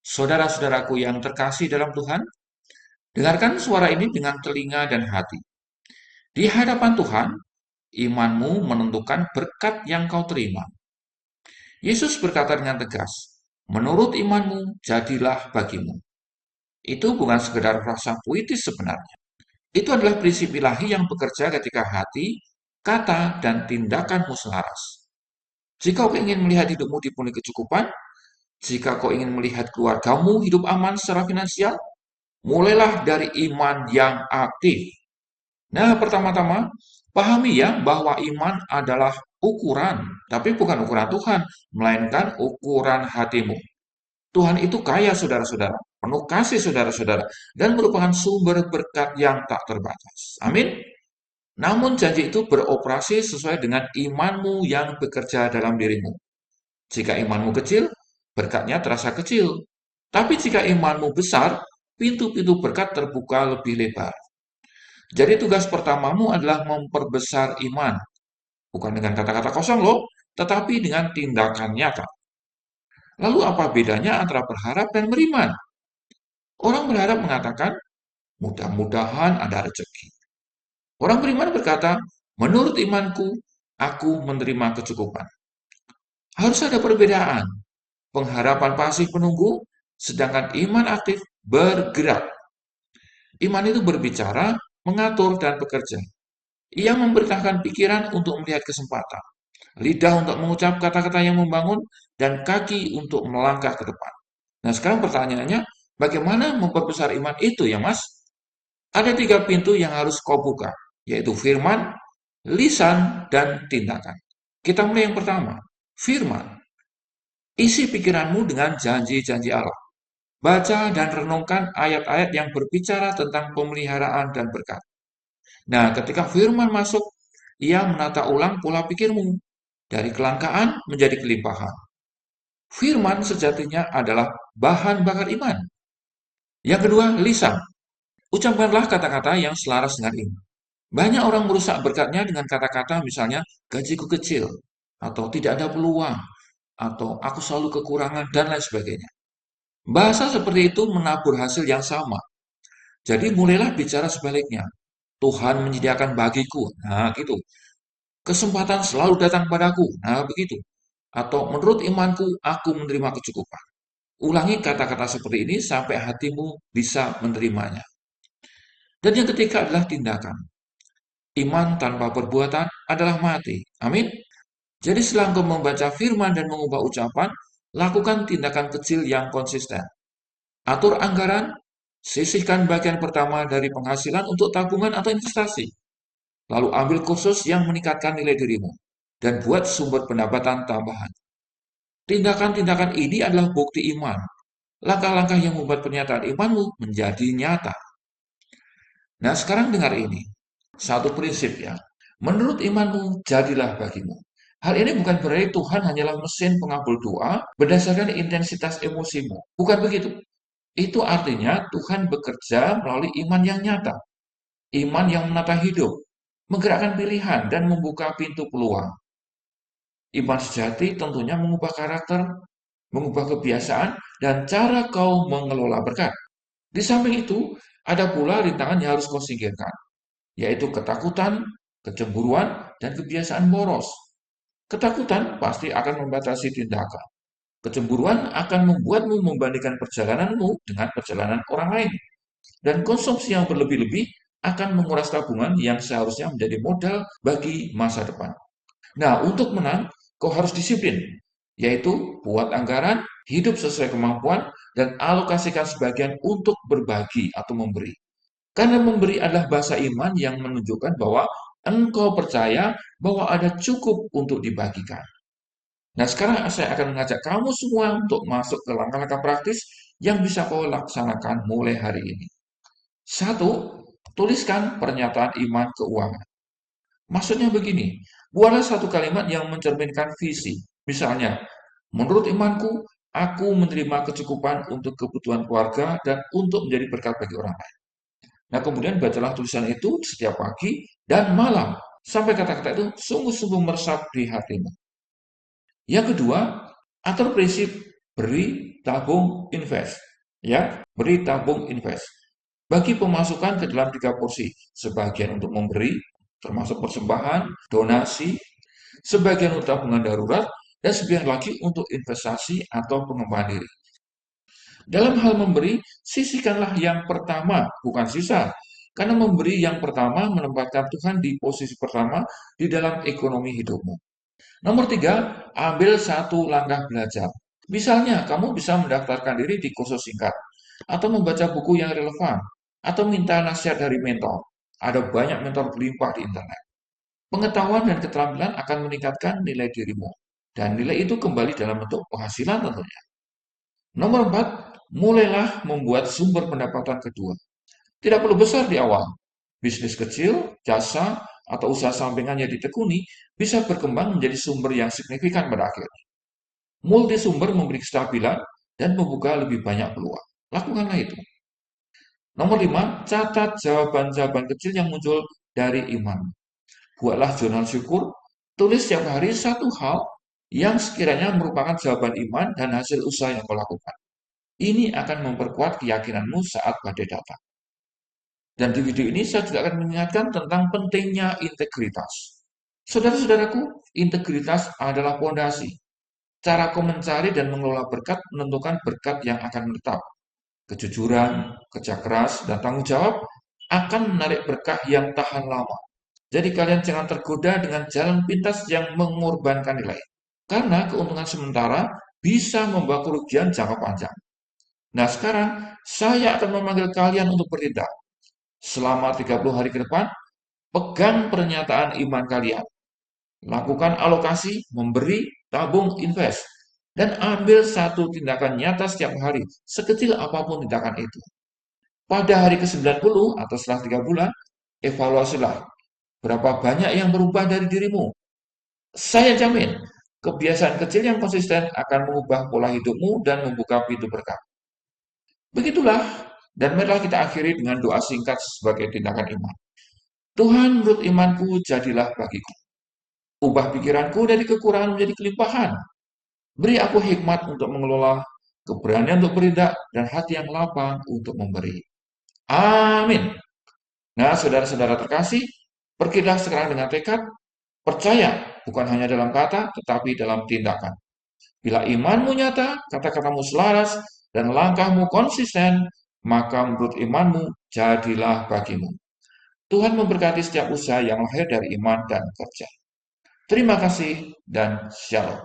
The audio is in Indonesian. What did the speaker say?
Saudara-saudaraku yang terkasih dalam Tuhan, dengarkan suara ini dengan telinga dan hati. Di hadapan Tuhan, imanmu menentukan berkat yang kau terima. Yesus berkata dengan tegas, "Menurut imanmu, jadilah bagimu." Itu bukan sekedar frasa puitis sebenarnya. Itu adalah prinsip ilahi yang bekerja ketika hati, kata, dan tindakanmu selaras. Jika kau ingin melihat hidupmu dipenuhi kecukupan, jika kau ingin melihat keluargamu hidup aman secara finansial, mulailah dari iman yang aktif. Nah, pertama-tama, pahami ya bahwa iman adalah ukuran, tapi bukan ukuran Tuhan, melainkan ukuran hatimu. Tuhan itu kaya, saudara-saudara, penuh kasih, saudara-saudara, dan merupakan sumber berkat yang tak terbatas. Amin. Namun janji itu beroperasi sesuai dengan imanmu yang bekerja dalam dirimu. Jika imanmu kecil, berkatnya terasa kecil. Tapi jika imanmu besar, pintu-pintu berkat terbuka lebih lebar. Jadi tugas pertamamu adalah memperbesar iman. Bukan dengan kata-kata kosong loh, tetapi dengan tindakan nyata. Lalu apa bedanya antara berharap dan beriman? Orang berharap mengatakan, mudah-mudahan ada rezeki. Orang beriman berkata, menurut imanku, aku menerima kecukupan. Harus ada perbedaan. Pengharapan pasif menunggu, sedangkan iman aktif bergerak. Iman itu berbicara, mengatur, dan bekerja. Ia memerintahkan pikiran untuk melihat kesempatan, lidah untuk mengucap kata-kata yang membangun, dan kaki untuk melangkah ke depan. Nah, sekarang pertanyaannya, bagaimana memperbesar iman itu ya, Mas? Ada tiga pintu yang harus kau buka, yaitu firman, lisan, dan tindakan. Kita mulai yang pertama, firman. Isi pikiranmu dengan janji-janji Allah. Baca dan renungkan ayat-ayat yang berbicara tentang pemeliharaan dan berkat. Nah, ketika firman masuk, ia menata ulang pola pikirmu dari kelangkaan menjadi kelimpahan. Firman sejatinya adalah bahan bakar iman. Yang kedua, lisan. Ucapkanlah kata-kata yang selaras dengan iman. Banyak orang merusak berkatnya dengan kata-kata misalnya gajiku kecil, atau tidak ada peluang, atau aku selalu kekurangan, dan lain sebagainya. Bahasa seperti itu menabur hasil yang sama. Jadi mulailah bicara sebaliknya. Tuhan menyediakan bagiku. Nah, gitu. Kesempatan selalu datang padaku. Nah, begitu. Atau menurut imanku, aku menerima kecukupan. Ulangi kata-kata seperti ini sampai hatimu bisa menerimanya. Dan yang ketiga adalah tindakan. Iman tanpa perbuatan adalah mati. Amin. Jadi setelah engkau membaca firman dan mengubah ucapan, lakukan tindakan kecil yang konsisten. Atur anggaran, sisihkan bagian pertama dari penghasilan untuk tabungan atau investasi. Lalu ambil kursus yang meningkatkan nilai dirimu. Dan buat sumber pendapatan tambahan. Tindakan-tindakan ini adalah bukti iman. Langkah-langkah yang membuat pernyataan imanmu menjadi nyata. Nah, sekarang dengar ini. Satu prinsip ya. Menurut imanmu, jadilah bagimu. Hal ini bukan berarti Tuhan hanyalah mesin pengabul doa berdasarkan intensitas emosimu. Bukan begitu. Itu artinya Tuhan bekerja melalui iman yang nyata. Iman yang menata hidup, menggerakkan pilihan, dan membuka pintu peluang. Iman sejati tentunya mengubah karakter, mengubah kebiasaan, dan cara kau mengelola berkat. Di samping itu, ada pula rintangan yang harus kau singkirkan, yaitu ketakutan, kecemburuan, dan kebiasaan boros. Ketakutan pasti akan membatasi tindakan. Kecemburuan akan membuatmu membandingkan perjalananmu dengan perjalanan orang lain. Dan konsumsi yang berlebih-lebih akan menguras tabungan yang seharusnya menjadi modal bagi masa depan. Nah, untuk menang, kau harus disiplin, yaitu buat anggaran, hidup sesuai kemampuan, dan alokasikan sebagian untuk berbagi atau memberi. Karena memberi adalah bahasa iman yang menunjukkan bahwa engkau percaya bahwa ada cukup untuk dibagikan. Nah, sekarang saya akan mengajak kamu semua untuk masuk ke langkah-langkah praktis yang bisa kau laksanakan mulai hari ini. Satu, tuliskan pernyataan iman keuangan. Maksudnya begini, buatlah satu kalimat yang mencerminkan visi. Misalnya, menurut imanku, aku menerima kecukupan untuk kebutuhan keluarga dan untuk menjadi berkat bagi orang lain. Nah, kemudian bacalah tulisan itu setiap pagi dan malam, sampai kata-kata itu sungguh-sungguh meresap di hatimu. Yang kedua, atur prinsip beri, tabung, invest. Ya, beri, tabung, invest. Bagi pemasukan ke dalam 3 porsi, sebagian untuk memberi, termasuk persembahan, donasi, sebagian untuk tabungan darurat, dan sebagian lagi untuk investasi atau pengembangan diri. Dalam hal memberi, sisihkanlah yang pertama, bukan sisa. Karena memberi yang pertama menempatkan Tuhan di posisi pertama di dalam ekonomi hidupmu. Nomor 3, ambil satu langkah belajar. Misalnya, kamu bisa mendaftarkan diri di kursus singkat, atau membaca buku yang relevan, atau minta nasihat dari mentor. Ada banyak mentor berlimpah di internet. Pengetahuan dan keterampilan akan meningkatkan nilai dirimu, dan nilai itu kembali dalam bentuk penghasilan tentunya. Nomor 4, mulailah membuat sumber pendapatan kedua. Tidak perlu besar di awal. Bisnis kecil, jasa, atau usaha sampingan yang ditekuni bisa berkembang menjadi sumber yang signifikan pada akhirnya. Multi sumber memberi kestabilan dan membuka lebih banyak peluang. Lakukanlah itu. Nomor 5, catat jawaban-jawaban kecil yang muncul dari iman. Buatlah jurnal syukur, tulis setiap hari satu hal yang sekiranya merupakan jawaban iman dan hasil usaha yang kau lakukan. Ini akan memperkuat keyakinanmu saat badai datang. Dan di video ini saya juga akan mengingatkan tentang pentingnya integritas. Saudara-saudaraku, integritas adalah pondasi. Cara kau mencari dan mengelola berkat menentukan berkat yang akan menetap. Kejujuran, kerja keras, dan tanggung jawab akan menarik berkah yang tahan lama. Jadi kalian jangan tergoda dengan jalan pintas yang mengorbankan nilai. Karena keuntungan sementara bisa membawa kerugian jangka panjang. Nah sekarang saya akan memanggil kalian untuk bertindak. Selama 30 hari ke depan, pegang pernyataan iman kalian. Lakukan alokasi, memberi, tabung, invest. Dan ambil satu tindakan nyata setiap hari, sekecil apapun tindakan itu. Pada hari ke-90 atau setelah 3 bulan, evaluasilah berapa banyak yang berubah dari dirimu. Saya jamin, kebiasaan kecil yang konsisten akan mengubah pola hidupmu dan membuka pintu berkah. Begitulah, dan marilah kita akhiri dengan doa singkat sebagai tindakan iman. Tuhan, menurut imanku, jadilah bagiku. Ubah pikiranku dari kekurangan menjadi kelimpahan. Beri aku hikmat untuk mengelola, keberanian untuk bertindak, dan hati yang lapang untuk memberi. Amin. Nah, saudara-saudara terkasih, pergilah sekarang dengan tekad, percaya, bukan hanya dalam kata, tetapi dalam tindakan. Bila imanmu nyata, kata-katamu selaras, dan langkahmu konsisten, maka menurut imanmu, jadilah bagimu. Tuhan memberkati setiap usaha yang lahir dari iman dan kerja. Terima kasih dan shalom.